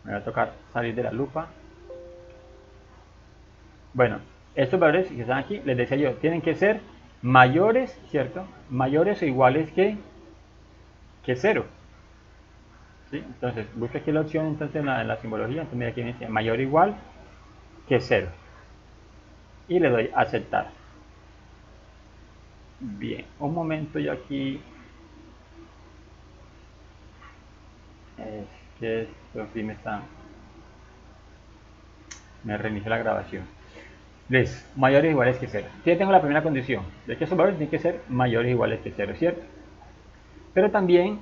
Me va a tocar salir de la lupa. Bueno, estos valores que están aquí, les decía yo, tienen que ser mayores, ¿cierto? Mayores o iguales que 0. ¿Sí? Entonces, busca aquí la opción entonces en la simbología, entonces mira aquí dice mayor o igual que 0. Y le doy a aceptar. Bien, un momento yo aquí. Es que esto sí me reinicia la grabación. ¿Ves? Mayores o iguales que 0. Ya tengo la primera condición, de que esos valores tienen que ser mayores o iguales que 0, ¿cierto? Pero también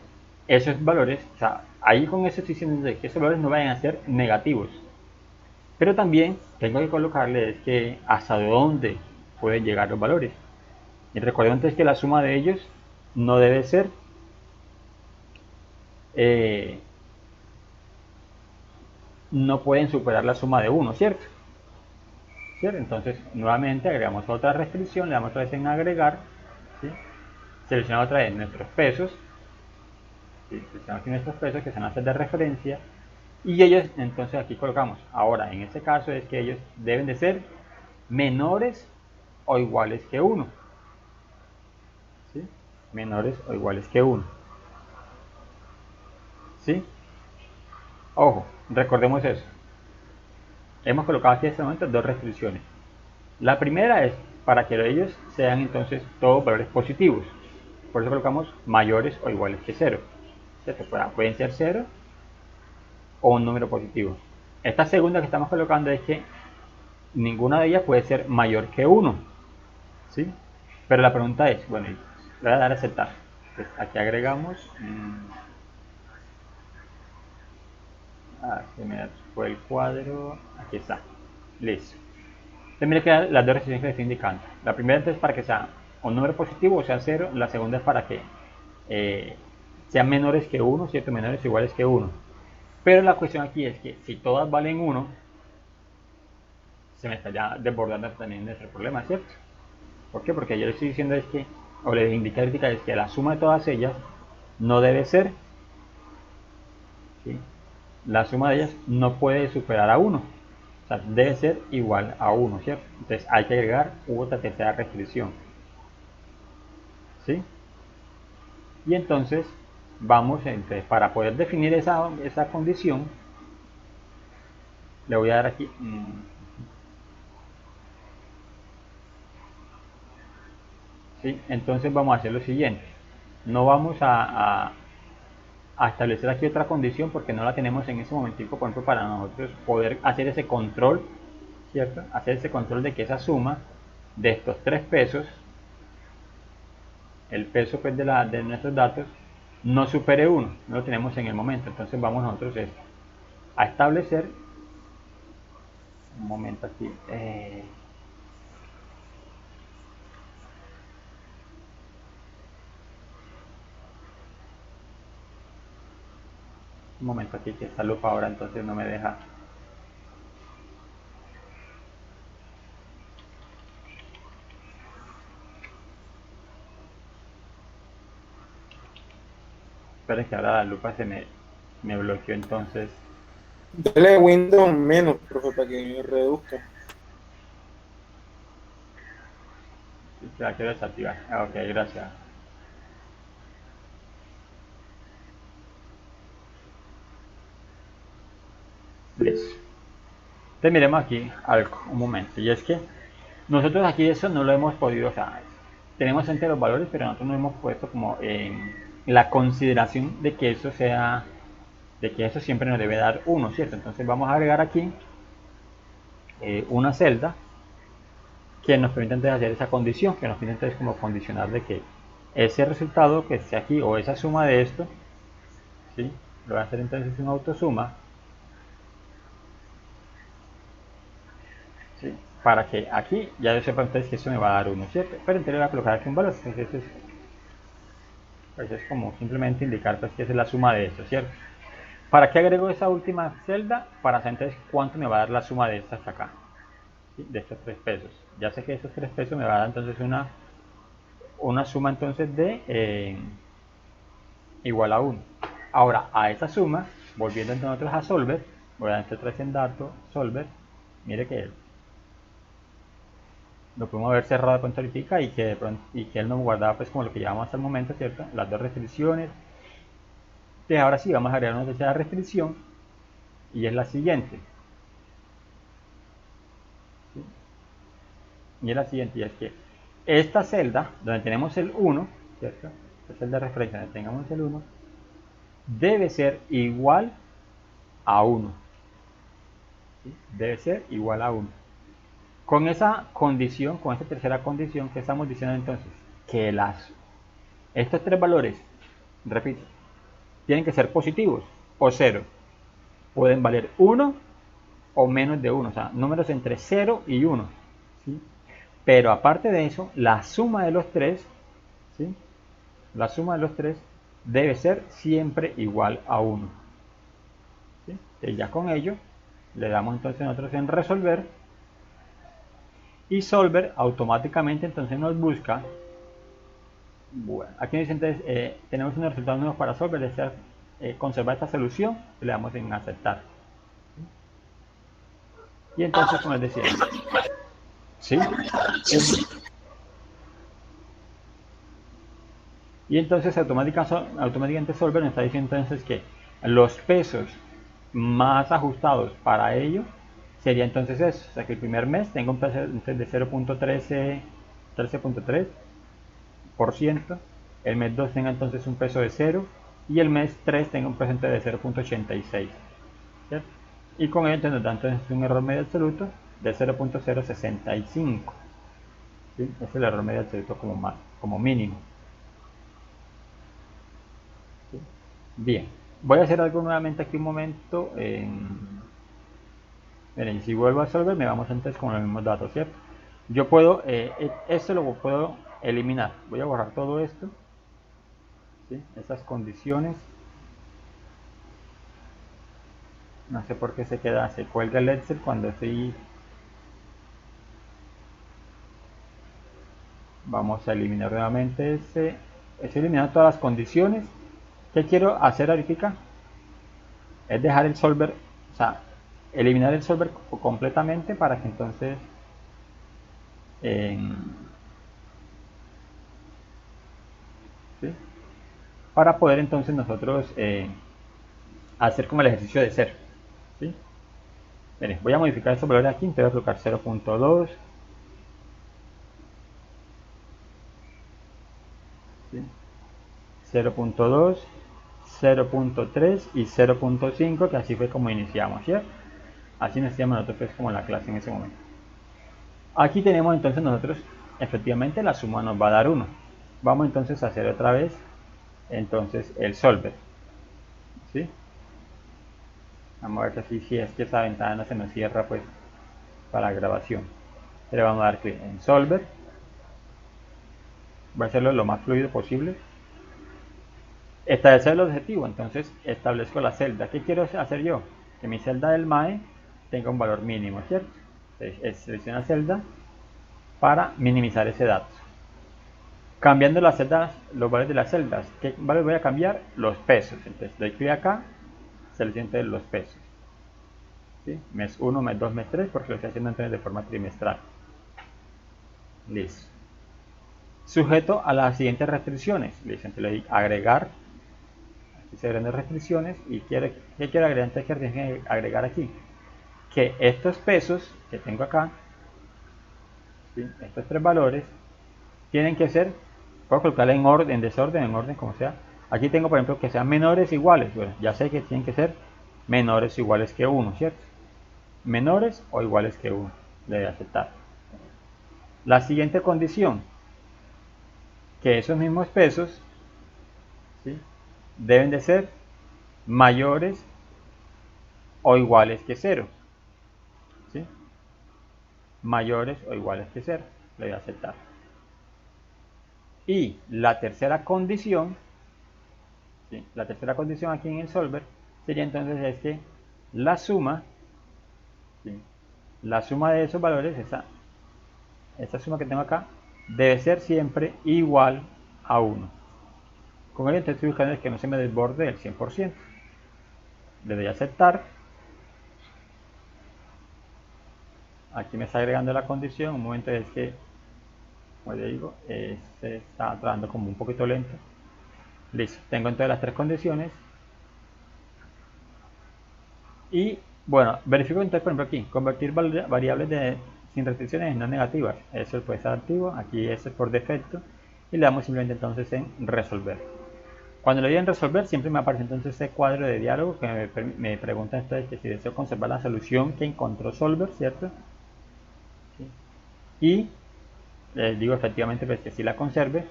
esos valores, o sea, ahí con eso estoy diciendo de que esos valores no vayan a ser negativos. Pero también tengo que colocarle es que hasta dónde pueden llegar los valores. Y recuerden antes que la suma de ellos no debe ser eh, no pueden superar la suma de 1, ¿cierto? ¿Cierto? Entonces, nuevamente agregamos otra restricción, le damos otra vez en agregar, ¿sí? Seleccionamos otra vez nuestros pesos, ¿sí? Seleccionamos aquí nuestros pesos que se van a hacer de referencia, y ellos, entonces aquí colocamos, ahora en este caso es que ellos deben de ser menores o iguales que 1, ¿sí? Menores o iguales que 1, ¿sí? Ojo, recordemos eso. Hemos colocado aquí en este momento dos restricciones. La primera es para que ellos sean entonces todos valores positivos. Por eso colocamos mayores o iguales que 0. ¿Cierto? Pueden ser 0 o un número positivo. Esta segunda que estamos colocando es que ninguna de ellas puede ser mayor que 1. ¿Sí? Pero la pregunta es, bueno, le voy a dar a aceptar. Entonces, aquí agregamos. Se me fue el cuadro. Aquí está. Listo. Entonces, mire que las dos restricciones que le estoy indicando. La primera es para que sea un número positivo o sea 0. La segunda es para que sean menores que 1, ¿cierto? Menores o iguales que 1. Pero la cuestión aquí es que si todas valen 1, se me está ya desbordando también nuestro problema, ¿cierto? ¿Por qué? Porque yo le estoy diciendo es que, o le indica es que la suma de todas ellas no debe ser, ¿sí? La suma de ellas no puede superar a 1. O sea, debe ser igual a 1, ¿cierto? Entonces hay que agregar otra tercera restricción, ¿sí? Y entonces vamos, entonces, para poder definir esa condición, le voy a dar aquí, ¿sí? Entonces vamos a hacer lo siguiente. No vamos a establecer aquí otra condición porque no la tenemos en ese momentico, por ejemplo, para nosotros poder hacer ese control, ¿cierto? Hacer ese control de que esa suma de estos tres pesos, el peso pues, de nuestros datos, no supere 1, no lo tenemos en el momento. Entonces vamos nosotros a establecer, un momento aquí, un momento aquí que esta lupa ahora entonces no me deja. Esperen que ahora la lupa me bloqueó entonces. Dale Windows menos, profe, para que reduzca. Se la quiero desactivar. Ok, gracias. Listo. Entonces miremos aquí algo, un momento. Y es que nosotros aquí eso no lo hemos podido, o sea, tenemos entre los valores, pero nosotros no hemos puesto como en la consideración de que eso sea, de que eso siempre nos debe dar 1, ¿cierto? Entonces vamos a agregar aquí una celda que nos permite entonces hacer esa condición, que nos permite entonces como condicionar de que ese resultado que esté aquí o esa suma de esto, ¿sí? Lo voy a hacer entonces una autosuma, ¿sí? Para que aquí ya yo sepa entonces que eso me va a dar 1, ¿cierto? Pero entonces voy a colocar aquí un valor, entonces eso es como simplemente indicar pues, que esa es la suma de esto, ¿cierto? ¿Para qué agrego esa última celda? Para saber entonces cuánto me va a dar la suma de esta hasta acá, ¿sí? De estos 3 pesos. Ya sé que esos 3 pesos me va a dar entonces una suma entonces de igual a 1. Ahora, a esa suma, volviendo entonces a Solver, voy a entrar otra vez en dato, solver, mire que lo podemos haber cerrado con ahorita y que él nos guardaba pues como lo que llevamos hasta el momento, ¿cierto? Las dos restricciones. Entonces ahora sí vamos a agregar una tercera restricción y es la siguiente. ¿Sí? Y es la siguiente, y es que esta celda donde tenemos el 1, ¿cierto? Esta celda de referencia donde tengamos el 1 debe ser igual a 1. ¿Sí? Debe ser igual a 1. Con esa condición, con esta tercera condición, que estamos diciendo entonces? Que estos tres valores, repito, tienen que ser positivos o 0. Pueden valer 1 o menos de 1, o sea, números entre 0 y 1. ¿Sí? Pero aparte de eso, la suma de los tres, ¿sí? La suma de los tres debe ser siempre igual a 1. ¿Sí? Y ya con ello, le damos entonces nosotros en resolver. Y solver automáticamente entonces nos busca. Bueno, aquí nos dice entonces tenemos unos resultados nuevos para solver, desea conservar esta solución, le damos en aceptar. Y entonces, como les decía, ¿sí? Y entonces automáticamente solver nos está diciendo entonces que los pesos más ajustados para ello sería entonces eso, o sea que el primer mes tenga un peso de 0.13%, el mes 2 tenga entonces un peso de 0 y el mes 3 tenga un peso de 0.86, ¿cierto? Y con ello entonces nos da entonces un error medio absoluto de 0.065, ¿sí? Es el error medio absoluto como mínimo. ¿Sí? Bien, voy a hacer algo nuevamente aquí un momento. Miren, si vuelvo a solver me vamos entonces con los mismos datos, ¿cierto? Yo puedo, esto lo puedo eliminar. Voy a borrar todo esto, ¿sí? Esas condiciones. No sé por qué se cuelga el Excel cuando estoy. Vamos a eliminar nuevamente ese. Estoy eliminando todas las condiciones. ¿Qué quiero hacer ahorita? Es dejar el solver, o sea, eliminar el solver completamente para que entonces ¿sí? Para poder entonces nosotros hacer como el ejercicio de ser, ¿sí? Miren, voy a modificar estos valores aquí, entonces voy a colocar 0.2, ¿sí? 0.2, 0.3 y 0.5, que así fue como iniciamos, ¿cierto? Así iniciamos nosotros pues, como la clase en ese momento. Aquí tenemos entonces nosotros, efectivamente la suma nos va a dar 1. Vamos entonces a hacer otra vez entonces el solver, ¿sí? Vamos a ver si es que esa ventana no se nos cierra pues para la grabación. Le vamos a dar clic en solver. Voy a hacerlo lo más fluido posible. Establecer el objetivo, entonces establezco la celda. ¿Qué quiero hacer yo? Que mi celda del MAE tenga un valor mínimo, ¿cierto? Entonces selecciono celda para minimizar ese dato. Cambiando las celdas, los valores de las celdas, ¿qué valores voy a cambiar? Los pesos. Entonces doy clic acá, selecciono los pesos, ¿sí? Mes 1, mes 2, mes 3, porque lo estoy haciendo entonces de forma trimestral. Listo. Sujeto a las siguientes restricciones. Listo. Entonces le doy agregar. Aquí se agregan restricciones. ¿Y qué quiero agregar? Entonces, ¿qué tengo que agregar aquí? Que estos pesos que tengo acá, ¿sí? Estos tres valores, tienen que ser, puedo colocarle en orden, en desorden, en orden, como sea. Aquí tengo, por ejemplo, que sean menores o iguales. Bueno, ya sé que tienen que ser menores o iguales que 1, ¿cierto? Menores o iguales que 1. Le doy a aceptar. La siguiente condición, que esos mismos pesos, ¿sí? Deben de ser mayores o iguales que 0. ¿Sí? Mayores o iguales que 0. Le doy a aceptar. Y la tercera condición, ¿sí? La tercera condición aquí en el solver sería entonces es que la suma, ¿sí? La suma de esos valores, esta suma que tengo acá, debe ser siempre igual a 1. Con ello entonces estoy buscando que no se me desborde el 100%. Le doy a aceptar. aquí me está agregando la condición. Un momento, es que, como le digo, se está trabajando como un poquito lento. Listo, tengo entonces las tres condiciones. Y bueno, verifico entonces, por ejemplo, aquí, convertir variables sin restricciones en no negativas. Eso puede estar activo, aquí es por defecto. Y le damos simplemente entonces en resolver. Cuando le doy en resolver, siempre me aparece entonces este cuadro de diálogo que me pregunta entonces que si deseo conservar la solución que encontró Solver, ¿cierto? ¿Sí? Y les digo efectivamente pues que sí la conserve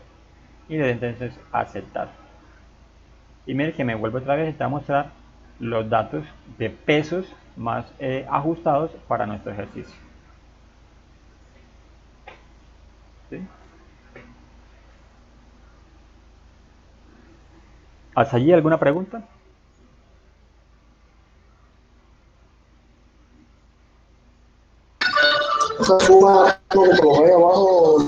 y le doy entonces aceptar. Y mire que me vuelve otra vez a mostrar los datos de pesos más ajustados para nuestro ejercicio. ¿Sí? ¿Hasta allí alguna pregunta? Esa suma que colocó ahí abajo,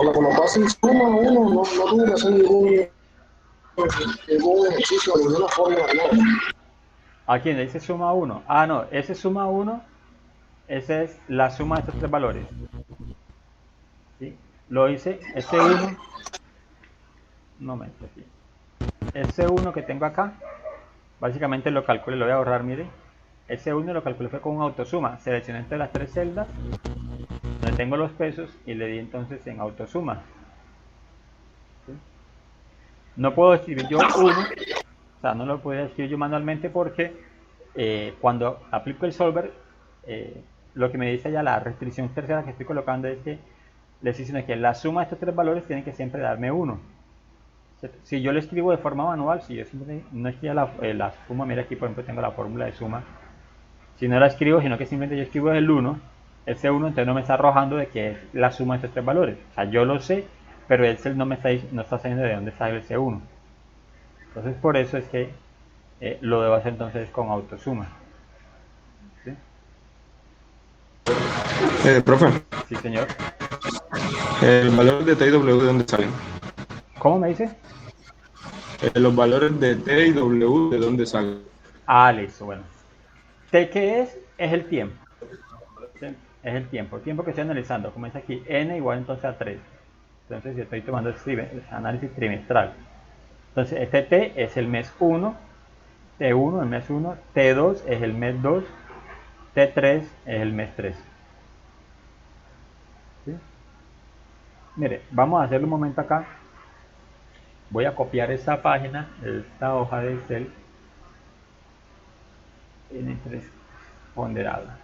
la colocó así, suma uno, no tuvo que hacer ningún ejercicio, ninguna fórmula, no. ¿A quién le dice suma 1? Ah, no, ese suma 1, esa es la suma de estos tres valores. ¿Sí? Lo hice, ese 1, un momento, aquí. Ese 1 que tengo acá, básicamente lo calculé, lo voy a ahorrar, mire. Ese 1 lo calculé fue con un autosuma. Seleccioné entre las tres celdas donde tengo los pesos y le di entonces en autosuma. ¿Sí? No puedo escribir yo 1, o sea, no lo puedo escribir yo manualmente porque cuando aplico el solver, lo que me dice ya la restricción tercera que estoy colocando es que les dicen que la suma de estos tres valores tiene que siempre darme 1. Si yo lo escribo de forma manual, si yo no escribo la suma, mira aquí por ejemplo tengo la fórmula de suma, si no la escribo, sino que simplemente yo escribo el 1, ese 1 entonces no me está arrojando de que es la suma de estos tres valores. O sea, yo lo sé, pero Excel no está sabiendo de dónde sale ese 1. Entonces por eso es que lo debo hacer entonces con autosuma. ¿Sí? Profe, Sí, señor. el valor de T y W, ¿de dónde salen? ¿Cómo me dice? Los valores de T y W, ¿de dónde salen? Ah, listo, bueno. T que es el tiempo. ¿Sí? Es el tiempo que estoy analizando. Como dice aquí, n igual entonces a 3. Entonces yo estoy tomando análisis trimestral. Entonces este T es el mes 1, T1 el mes 1, T2 es el mes 2, T3 es el mes 3. ¿Sí? Mire, vamos a hacerlo un momento acá. Voy a copiar esta página, esta hoja de Excel, N3 ponderada.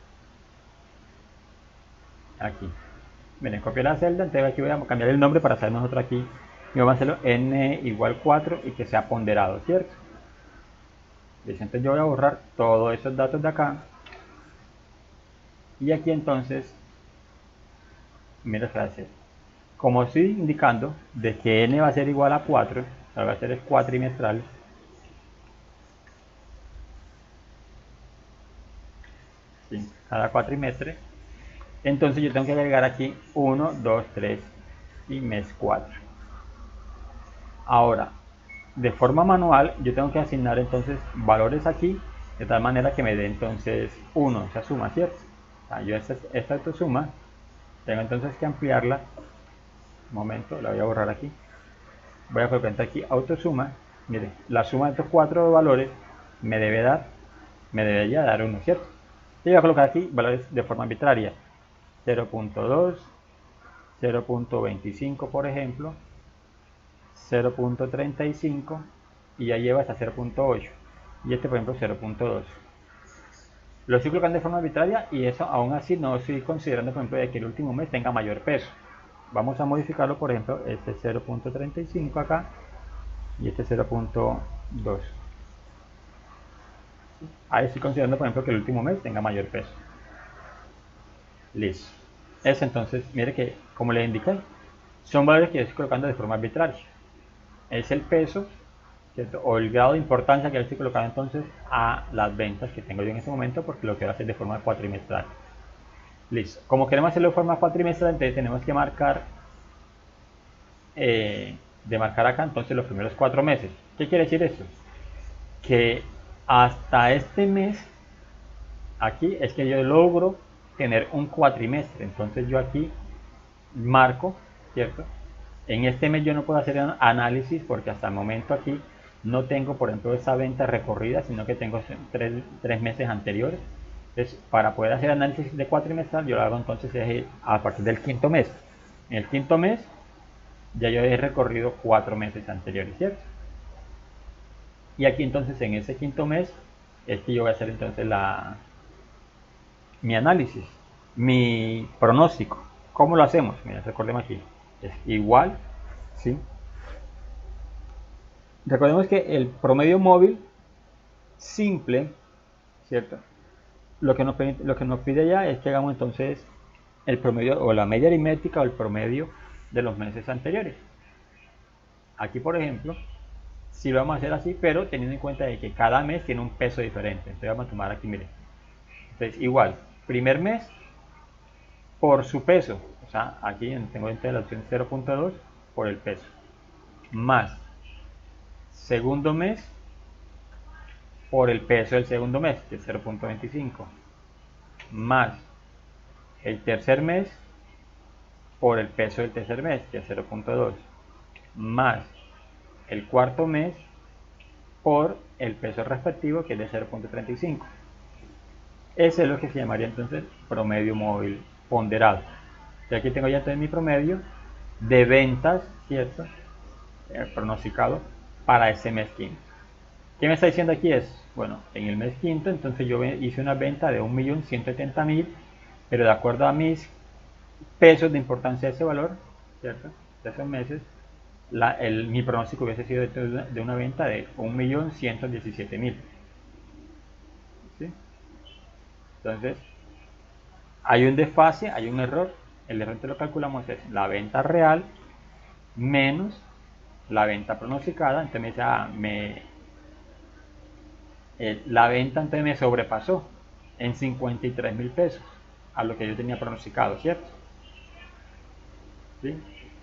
Aquí. Miren, copié la celda, entonces aquí voy a cambiar el nombre para hacer nosotros aquí. Y vamos a hacerlo n igual 4 y que sea ponderado, ¿cierto? Entonces yo voy a borrar todos esos datos de acá. Y aquí entonces, mira qué va a hacer. Como estoy indicando de que n va a ser igual a 4, o sea, va a ser el cuatrimestral, ¿sí? Cada cuatrimestre, entonces yo tengo que agregar aquí 1, 2, 3 y mes 4. Ahora, de forma manual, yo tengo que asignar entonces valores aquí, de tal manera que me dé entonces 1, esa suma, ¿cierto? O sea, yo esta suma, tengo entonces que ampliarla. Un momento, la voy a borrar aquí. Voy a colocar aquí autosuma. Mire, la suma de estos cuatro valores me debería dar 1, ¿cierto? Y voy a colocar aquí valores de forma arbitraria. 0.2, 0.25 por ejemplo, 0.35 y ya lleva hasta 0.8 y este por ejemplo 0.2. Lo estoy colocando de forma arbitraria y eso aún así no estoy considerando por ejemplo de que el último mes tenga mayor peso. Vamos a modificarlo, por ejemplo este 0.35 acá y este 0.2. Ahí estoy considerando por ejemplo que el último mes tenga mayor peso. Listo. Eso entonces, mire que como les indiqué, son valores que yo estoy colocando de forma arbitraria. Es el peso, ¿cierto? O el grado de importancia que le estoy colocando entonces a las ventas que tengo yo en este momento, porque lo quiero hacer de forma cuatrimestral. Listo. Como queremos hacerlo de forma cuatrimestral, entonces tenemos que marcar, de marcar acá entonces los primeros 4 meses. ¿Qué quiere decir esto? Que hasta este mes, aquí es que yo logro tener un cuatrimestre. Entonces yo aquí marco, ¿cierto? En este mes yo no puedo hacer análisis porque hasta el momento aquí no tengo, por ejemplo, esa venta recorrida, sino que tengo tres meses anteriores. Entonces, para poder hacer análisis de cuatrimestral, yo lo hago entonces a partir del quinto mes. En el quinto mes ya yo he recorrido 4 meses anteriores, ¿cierto? Y aquí entonces en ese quinto mes es que yo voy a hacer entonces mi análisis, mi pronóstico. ¿Cómo lo hacemos? Mira, recordemos aquí. Es igual, ¿sí? Recordemos que el promedio móvil simple, ¿cierto? Lo que nos pide ya es que hagamos entonces el promedio o la media aritmética o el promedio de los meses anteriores. Aquí, por ejemplo, sí lo vamos a hacer así, pero teniendo en cuenta de que cada mes tiene un peso diferente. Entonces vamos a tomar aquí, miren. Entonces igual, primer mes por su peso, o sea, aquí tengo dentro de la opción 0.2 por el peso, más segundo mes por el peso del segundo mes, que es 0.25, más el tercer mes por el peso del tercer mes, que es 0.2, más el cuarto mes por el peso respectivo, que es de 0.35. Ese es lo que se llamaría entonces promedio móvil ponderado. Y aquí tengo ya entonces mi promedio de ventas, ¿cierto? Pronosticado para ese mes quinto. ¿Qué me está diciendo aquí? Bueno, en el mes quinto entonces yo hice una venta de 1.170.000, pero de acuerdo a mis pesos de importancia de ese valor, ¿cierto? De esos meses, mi pronóstico hubiese sido de una venta de 1.117.000. ¿Sí? Entonces, hay un desfase, hay un error. El error que lo calculamos es la venta real menos la venta pronosticada. Entonces la venta entonces me sobrepasó en 53.000 pesos a lo que yo tenía pronosticado, ¿cierto? ¿Sí?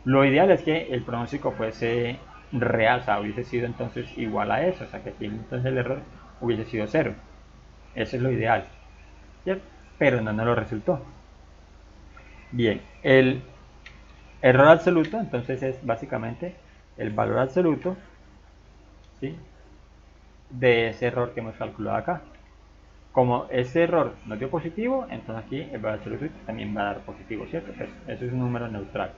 Lo ideal es que el pronóstico fuese real, o sea, hubiese sido entonces igual a eso, o sea, que aquí entonces el error hubiese sido 0. Eso es lo ideal, ¿cierto? Pero no lo resultó. Bien, el error absoluto entonces es básicamente el valor absoluto, ¿sí?, de ese error que hemos calculado acá. Como ese error nos dio positivo, entonces aquí el valor absoluto también va a dar positivo, ¿cierto? Pues eso es un número neutral.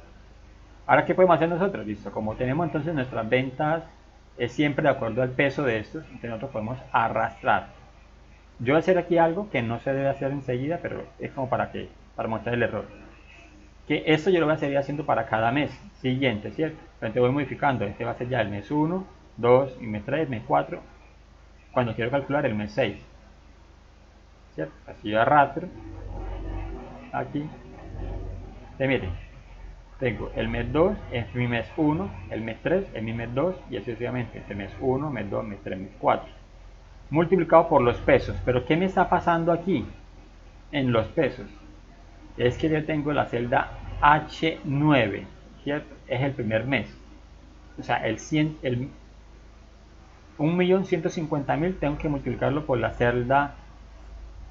Ahora, ¿qué podemos hacer nosotros? Listo, como tenemos entonces nuestras ventas siempre de acuerdo al peso de estos, entonces nosotros podemos arrastrar. Yo voy a hacer aquí algo que no se debe hacer enseguida, pero es como para mostrar el error. Que esto yo lo voy a seguir haciendo para cada mes siguiente, ¿cierto? Entonces voy modificando. Este va a ser ya el mes 1, 2, y mes 3, mes 4, cuando quiero calcular el mes 6, ¿cierto? Así yo arrastro aquí. Entonces miren, tengo el mes 2 es mi mes 1, el mes 3 es mi mes 2, y así sucesivamente. Este mes 1, mes 2, mes 3, mes 4. Multiplicado por los pesos. Pero ¿qué me está pasando aquí en los pesos? Es que yo tengo la celda H9, ¿cierto? Es el primer mes. O sea, el 1.150.000 tengo que multiplicarlo por la celda.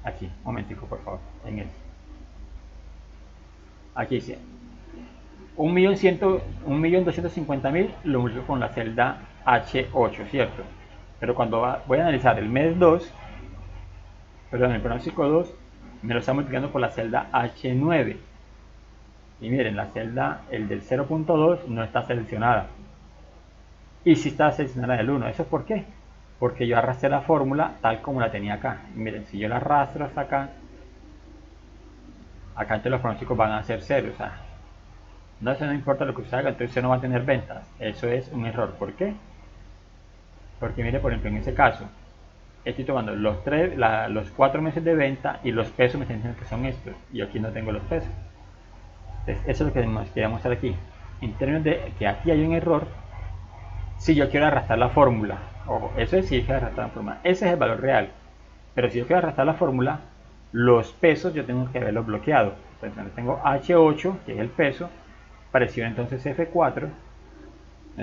Aquí, un momentico, por favor. En el. Aquí dice 1.250.000 lo multiplico con la celda H8, ¿cierto? Pero cuando voy a analizar el mes 2, perdón, el pronóstico 2, me lo está multiplicando por la celda H9. Y miren, la celda, el del 0.2 no está seleccionada. Y si está seleccionada el 1. ¿Eso es por qué? Porque yo arrastré la fórmula tal como la tenía acá. Y miren, si yo la arrastro hasta acá, acá entonces los pronósticos van a ser 0. O sea, no importa lo que usted haga, entonces usted no va a tener ventas. Eso es un error. ¿Por qué? Porque mire, por ejemplo, en ese caso, estoy tomando los 4 meses de venta y los pesos me están diciendo que son estos. Y aquí no tengo los pesos. Entonces, eso es lo que nos quería mostrar aquí. En términos de que aquí hay un error, si yo quiero arrastrar la fórmula, ojo, eso es si yo quiero arrastrar la fórmula, ese es el valor real. Pero si yo quiero arrastrar la fórmula, los pesos yo tengo que haberlos bloqueado. Entonces tengo H8, que es el peso, presión entonces F4,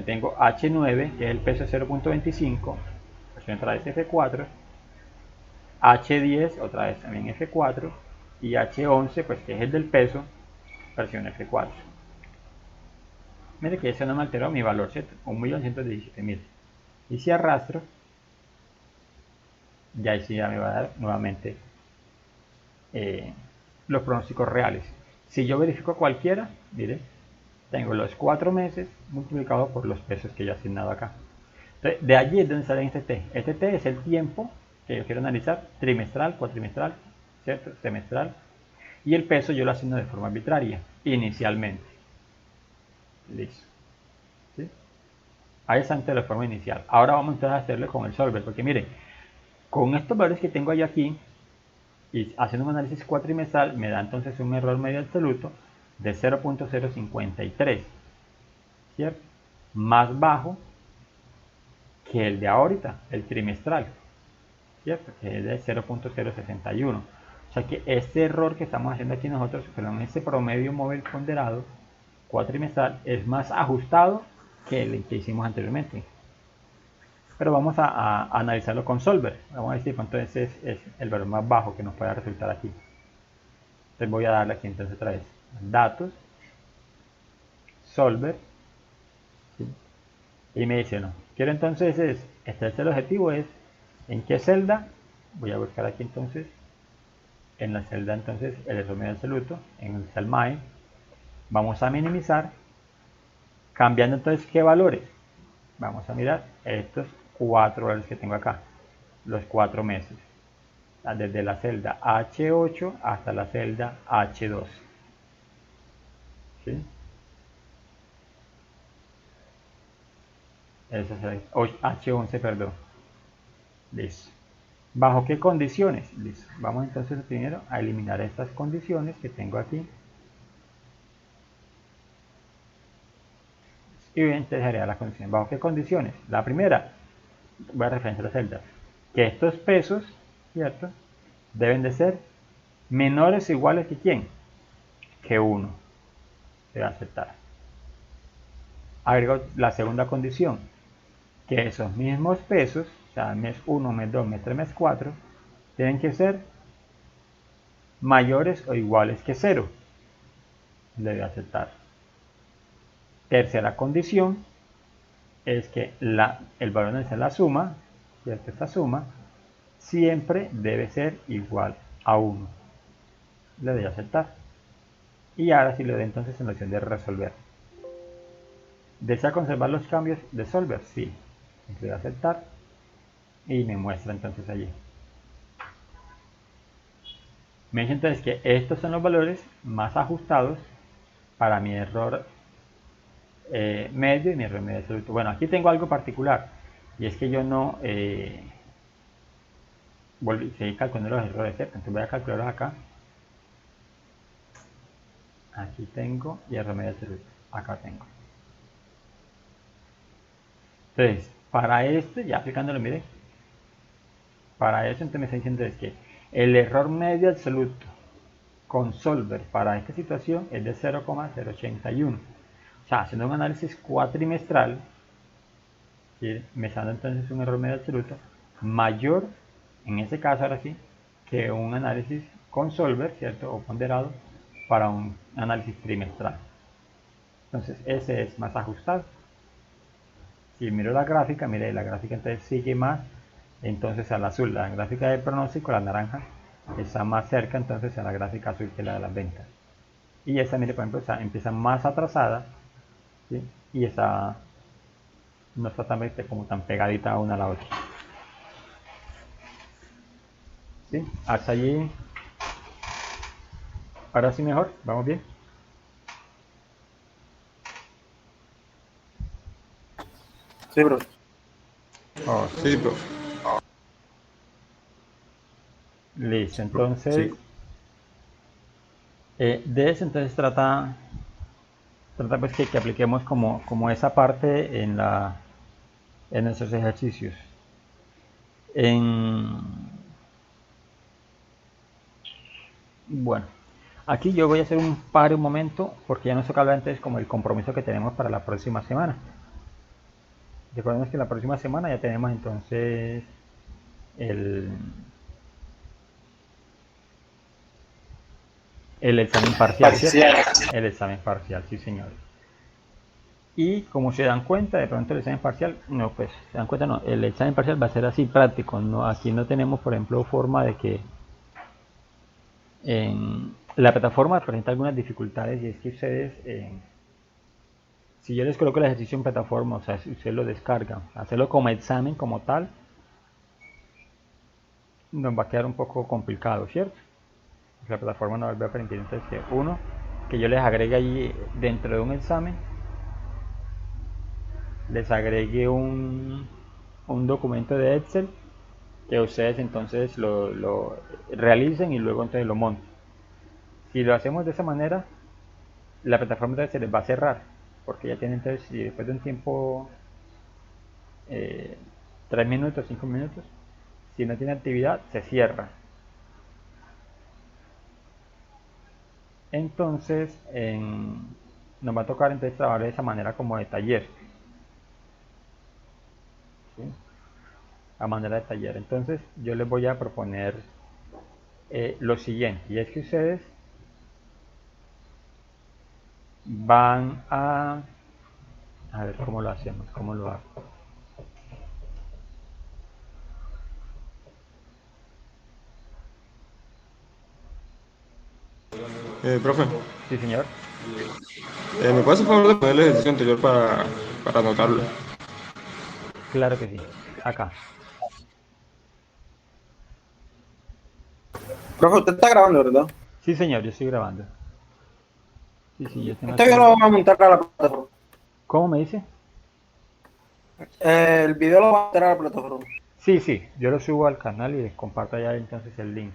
tengo H9, que es el peso 0.25, presión otra vez F4, H10, otra vez también F4, y H11, pues que es el del peso, presión F4. Mire que eso no me alteró mi valor, ¿cierto? 1.117.000. Y si arrastro, ya ahí sí ya me va a dar nuevamente los pronósticos reales. Si yo verifico cualquiera, mire, tengo los 4 meses multiplicado por los pesos que yo he asignado acá. Entonces, de allí es donde sale este T. Este T es el tiempo que yo quiero analizar, trimestral, cuatrimestral, ¿cierto? Semestral. Y el peso yo lo asigno de forma arbitraria, inicialmente. Listo. ¿Sí? Ahí está antes de la forma inicial. Ahora vamos entonces a hacerlo con el solver, porque miren, con estos valores que tengo yo aquí, y haciendo un análisis cuatrimestral, me da entonces un error medio absoluto de 0.053, ¿cierto? Más bajo que el de ahorita, el trimestral, ¿cierto? Que es de 0.061. O sea que este error que estamos haciendo aquí nosotros, perdón, este promedio móvil ponderado cuatrimestral es más ajustado que el que hicimos anteriormente. Pero vamos a analizarlo con Solver. Vamos a decir cuánto es el valor más bajo que nos pueda resultar aquí. Entonces voy a darle aquí entonces otra vez datos, Solver, ¿sí? Y me dice no. Quiero entonces este es el objetivo, es en qué celda. Voy a buscar aquí entonces en la celda entonces el error medio absoluto, en el cell MAE. Vamos a minimizar, cambiando entonces qué valores. Vamos a mirar estos 4 valores que tengo acá, los 4 meses, desde la celda H8 hasta la celda H12. ¿Sí? Eso es H11, perdón. Listo. ¿Bajo qué condiciones? Listo. Vamos entonces primero a eliminar estas condiciones que tengo aquí. Y voy a entonces las condiciones. ¿Bajo qué condiciones? La primera, voy a referenciar las celdas. Que estos pesos, ¿cierto? Deben de ser menores o iguales que ¿quién? Que 1. Se va a aceptar. Agrego la segunda condición. Que esos mismos pesos, o sea, mes 1, mes 2, mes 3, mes 4, tienen que ser mayores o iguales que 0. Debe aceptar. Tercera condición es que el valor de la suma, ¿cierto? Esta suma siempre debe ser igual a 1. Le doy a aceptar. Y ahora sí le doy entonces en la opción de resolver. ¿Desea conservar los cambios de solver? Sí. Le doy a aceptar y me muestra entonces allí. Me dice entonces que estos son los valores más ajustados para mi error medio y mi error medio absoluto. Bueno, aquí tengo algo particular y es que yo no seguí calculando los errores, ¿cierto? Entonces voy a calcularlos acá. Aquí tengo y error medio absoluto. Acá tengo. Entonces, para este, ya aplicándolo, mire, para eso entonces me está diciendo es que el error medio absoluto con Solver para esta situación es de 0,081. O sea, haciendo un análisis cuatrimestral, ¿sí? Me está dando entonces un error medio absoluto mayor, en este caso ahora sí, que un análisis con Solver, ¿cierto? O ponderado para un análisis trimestral. Entonces ese es más ajustado. Si miro la gráfica, mire, la gráfica entonces sigue más entonces al azul. La gráfica del pronóstico, la naranja, está más cerca entonces a la gráfica azul que la de las ventas. Y esta, mire, por ejemplo, empieza más atrasada, ¿sí? Y esta no está como tan pegadita una a la otra. ¿Sí? Hasta allí. Ahora sí mejor, vamos bien. Sí, bro. Oh, Sí, profe. listo, entonces Sí. de eso entonces trata pues que apliquemos como esa parte en nuestros ejercicios. Bueno, aquí yo voy a hacer un paro un momento porque ya nos toca hablar entonces como el compromiso que tenemos para la próxima semana. Recordemos que la próxima semana ya tenemos entonces el El examen parcial, ¿cierto? Parcial. El examen parcial, sí señor. Y como se dan cuenta, de pronto el examen parcial, no, pues se dan cuenta, no, el examen parcial va a ser así práctico, no, aquí no tenemos, por ejemplo, forma de que en la plataforma presenta algunas dificultades y es que ustedes, si yo les coloco el ejercicio en plataforma, o sea, si ustedes lo descargan, hacerlo como examen como tal, nos va a quedar un poco complicado, ¿cierto? La plataforma nos va a permitir entonces que uno, que yo les agregue ahí dentro de un examen, les agregue un documento de Excel que ustedes entonces lo realicen y luego entonces lo monten. Si lo hacemos de esa manera, la plataforma entonces se les va a cerrar, porque ya tienen entonces, si después de un tiempo, 3 minutos, 5 minutos, si no tiene actividad, se cierra. Entonces, nos va a tocar entonces trabajar de esa manera como de taller. ¿Sí? A manera de taller. Entonces, yo les voy a proponer lo siguiente, y es que ustedes van a ver cómo lo hacemos, cómo lo hago. Profe, Sí, señor. ¿me puedes por favor de poner el ejercicio anterior para anotarlo? Claro que sí. Acá. Profe, usted está grabando, ¿verdad? Sí, señor, yo estoy grabando. Sí, sí, yo tengo Este aquí video el... lo vamos a montar a la plataforma. ¿Cómo me dice? El video lo vamos a montar a la plataforma. Sí, sí, yo lo subo al canal y les comparto allá entonces el link.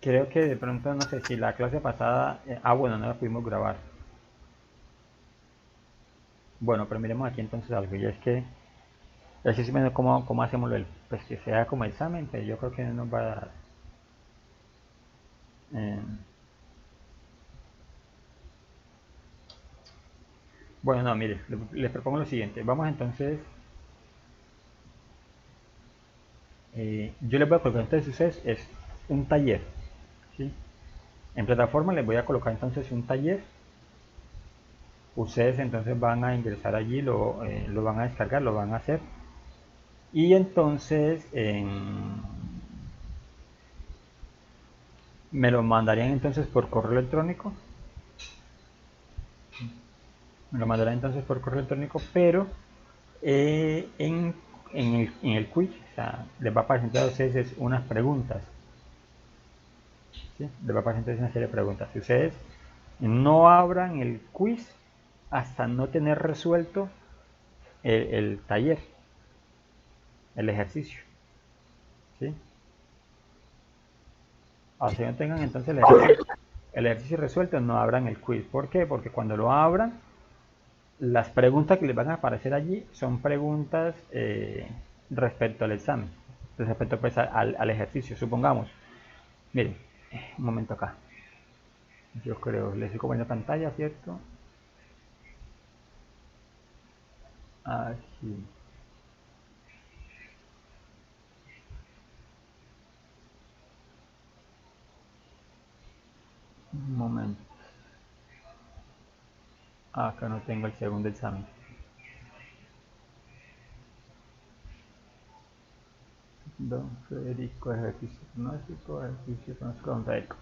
Creo que de pronto, no sé si la clase pasada... bueno, no la pudimos grabar. Bueno, pero miremos aquí entonces algo. Y es que... Así sí menos cómo hacemos pues que sea como examen, pero yo creo que no nos va a dar. Eh, bueno, no, mire, les propongo lo siguiente. Vamos entonces... yo les voy a colocar entonces ustedes es un taller. ¿Sí? En plataforma les voy a colocar entonces un taller. Ustedes entonces van a ingresar allí, lo van a descargar, lo van a hacer. Y entonces me lo mandarían entonces por correo electrónico. Me lo mandarían entonces por correo electrónico, pero en el quiz, o sea, les va a presentar a ustedes unas preguntas. ¿Sí? Les va a presentar una serie de preguntas. Si ustedes no abran el quiz hasta no tener resuelto el taller, el ejercicio. ¿Sí? Así no tengan entonces el ejercicio resuelto, no abran el quiz. ¿Por qué? Porque cuando lo abran, las preguntas que les van a aparecer allí son preguntas respecto al examen, respecto pues al ejercicio. Supongamos, miren, un momento acá. Yo creo, les estoy copiando pantalla, ¿cierto? Aquí. Un momento. Acá no tengo el segundo examen. Don Federico, ejercicio pronóstico, don Federico.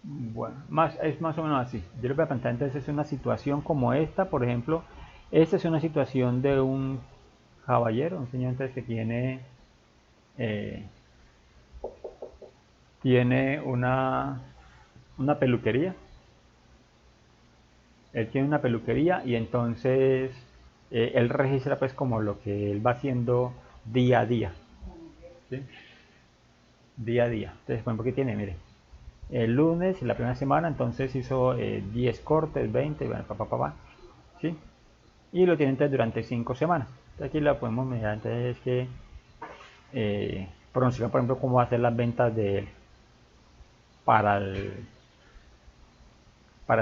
Bueno, es más o menos así. Yo les voy a plantear entonces una situación como esta, por ejemplo. Esta es una situación de un caballero, un señor entonces que eh, tiene una peluquería. Él tiene una peluquería y entonces él registra pues como lo que él va haciendo día a día. ¿Sí? Día a día. Entonces, por ejemplo, ¿qué tiene? Mire, el lunes, la primera semana, entonces hizo 10 cortes, 20, bueno, ¿sí? Y lo tiene entonces durante 5 semanas. Entonces, aquí lo podemos mirar, entonces es que pronunciar, por ejemplo, cómo va a ser las ventas de él para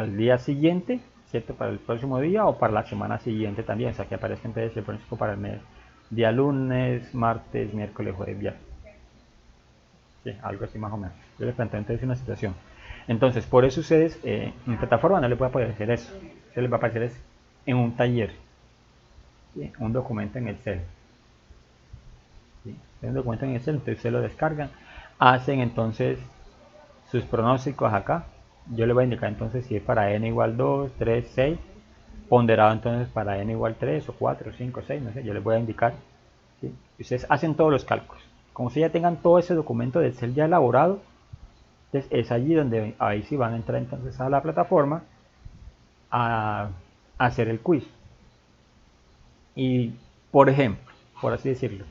el día siguiente, ¿cierto? Para el próximo día o para la semana siguiente también, o sea, que aparezca entonces el pronóstico para el mes día lunes, martes, miércoles, jueves, viernes. Sí, algo así más o menos. Yo les planteo entonces una situación. Entonces, por eso ustedes en plataforma no les puede aparecer eso. Se les va a aparecer es en un taller, ¿sí? Un documento en Excel. ¿Sí? Un documento en Excel, entonces se lo descargan, hacen entonces sus pronósticos acá. Yo les voy a indicar entonces si es para n igual 2, 3, 6, ponderado entonces para n igual 3 o 4, 5, 6, no sé, yo les voy a indicar. ¿Sí? Ustedes hacen todos los cálculos. Como ustedes ya tengan todo ese documento de Excel ya elaborado, entonces es allí donde ahí sí van a entrar entonces a la plataforma a hacer el quiz. Y por ejemplo, por así decirlo,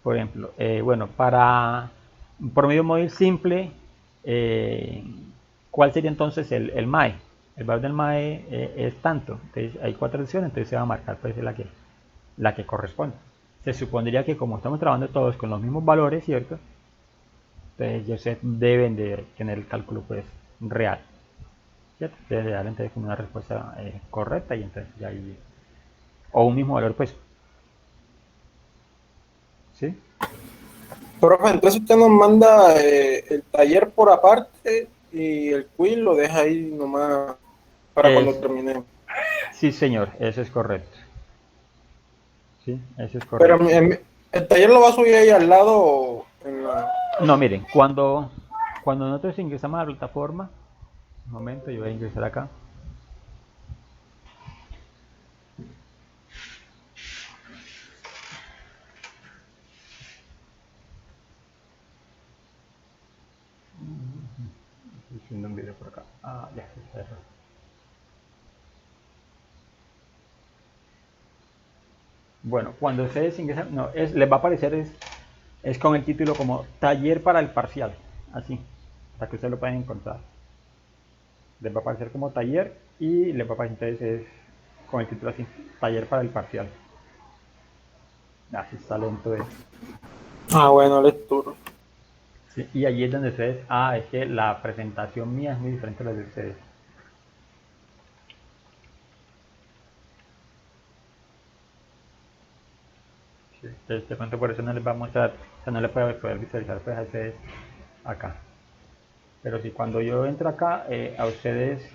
por ejemplo, bueno, para un promedio móvil simple, ¿cuál sería entonces el MAE? El valor del MAE es tanto, entonces hay 4 opciones, entonces se va a marcar pues la que corresponde. Se supondría que como estamos trabajando todos con los mismos valores, ¿cierto? Entonces ellos deben de tener el cálculo pues real, ¿cierto? Deben dar entonces como una respuesta correcta y entonces ya hay, o un mismo valor pues, ¿sí? Profe, entonces usted nos manda el taller por aparte y el quiz lo deja ahí nomás para cuando Es, terminemos. sí señor, eso es correcto. Sí, eso es Pero correcto. el taller lo va a subir ahí al lado en la... No, miren, cuando nosotros ingresamos a la plataforma, un momento, yo voy a ingresar acá. Estoy haciendo un video por acá. Ah, ya, está error. Bueno, cuando ustedes ingresan, no, les va a aparecer es con el título como taller para el parcial, así, para que ustedes lo puedan encontrar. Les va a aparecer como taller y les va a aparecer entonces con el título así, taller para el parcial. Así está lento esto. Ah, bueno, lectura. Sí, y allí es donde ustedes, es que la presentación mía es muy diferente a la de ustedes. Sí, entonces de pronto por eso no les va a mostrar, o sea, no les puede poder visualizar pues a ustedes acá. Pero si cuando yo entro acá, a ustedes,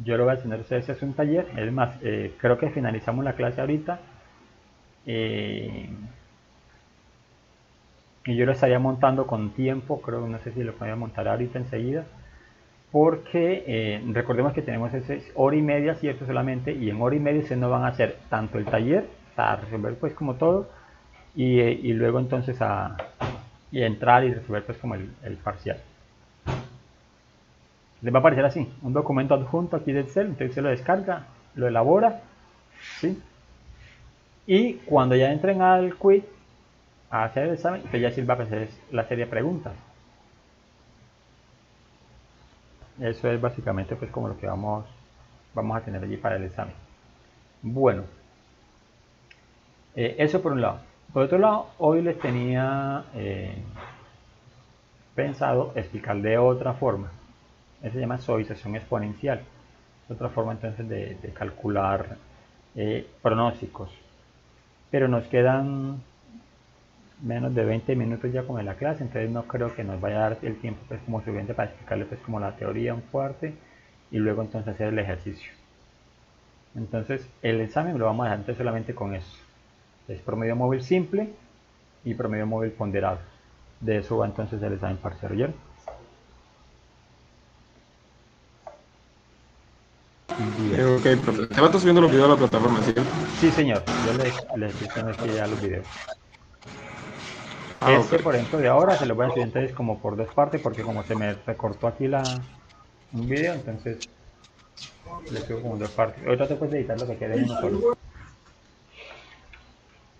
yo lo voy a enseñar a ustedes, es un taller, es más, creo que finalizamos la clase ahorita, y yo lo estaría montando con tiempo, creo, no sé si lo podía montar ahorita enseguida, porque recordemos que tenemos ese hora y media, cierto, solamente, y en hora y media ustedes no van a hacer tanto el taller, o sea, resolver pues como todo, y luego entonces y entrar y resolver pues como el parcial. Les va a aparecer así, un documento adjunto aquí de Excel, entonces se lo descarga, lo elabora, ¿sí? Y cuando ya entren al quiz, a hacer el examen, entonces ya sí va a aparecer la serie de preguntas. Eso es básicamente pues como lo que vamos a tener allí para el examen. Bueno, eso por un lado. Por otro lado, hoy les tenía pensado explicar de otra forma. Eso se llama suavización exponencial. Es otra forma entonces de calcular pronósticos. Pero nos quedan menos de 20 minutos ya con la clase, entonces no creo que nos vaya a dar el tiempo pues como suficiente para explicarles pues como la teoría un fuerte y luego entonces hacer el ejercicio. Entonces el examen lo vamos a dejar entonces solamente con eso. Es promedio móvil simple y promedio móvil ponderado. De eso va entonces el examen parcial. ¿Oyeron? Bien. Ok, profe. Te va a estar subiendo los videos a la plataforma, ¿cierto? Sí, señor. Yo les estoy diciendo aquí ya los videos. Ok. Por ejemplo, de ahora se lo voy a subir entonces como por dos partes porque como se me recortó aquí un video, entonces le subo como en dos partes. Ahorita te puedes editar lo que quede en uno solo.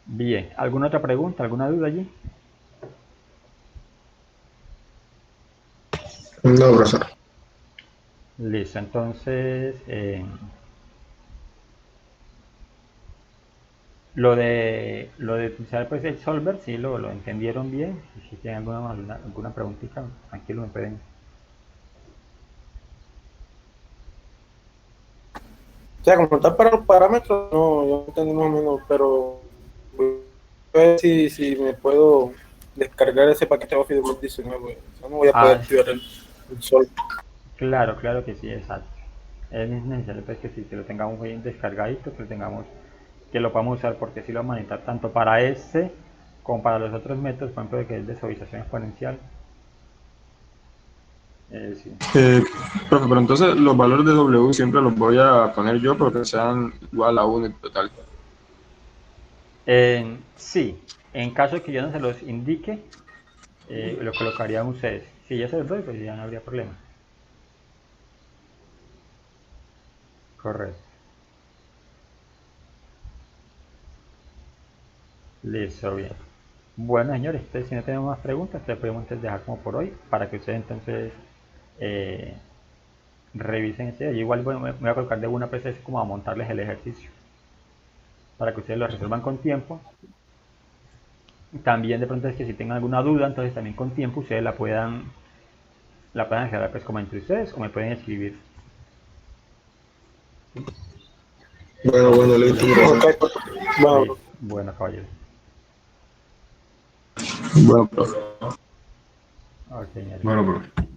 Bien, ¿alguna otra pregunta, alguna duda allí? No, profesor. Listo, entonces lo de utilizar pues el solver, sí lo entendieron bien. Si tienen alguna preguntita, tranquilo, me pueden. O sea, como tal para los parámetros, no, yo entendí más o menos, pero voy a ver si me puedo descargar ese paquete de Office 2019. Yo no voy a poder Ah, activar el sol. claro, claro que sí, exacto. Es necesario pues, que si lo tengamos bien descargadito, que lo tengamos, que lo podamos usar, porque si lo vamos a necesitar tanto para este como para los otros métodos, por ejemplo, de que es de suavización exponencial. Sí. Eh, Profe, pero entonces los valores de W siempre los voy a poner yo porque sean igual a 1 en total. Sí, en caso de que yo no se los indique, lo colocarían ustedes. Si yo se los doy, pues ya no habría problema. Correcto. Listo, bien. Bueno, señores, entonces si no tenemos más preguntas, te podemos entonces dejar como por hoy para que ustedes entonces eh, revisen ese. Yo igual me voy a colocar de una PC como a montarles el ejercicio para que ustedes lo resuelvan con tiempo. También de pronto es que si tengan alguna duda, entonces también con tiempo ustedes la pueden aclarar pues como entre ustedes o me pueden escribir. Bueno, listo, Ok, gracias. bueno, Listo. Bueno, caballeros. Bueno, profe. Ok, señores. Bueno, profe.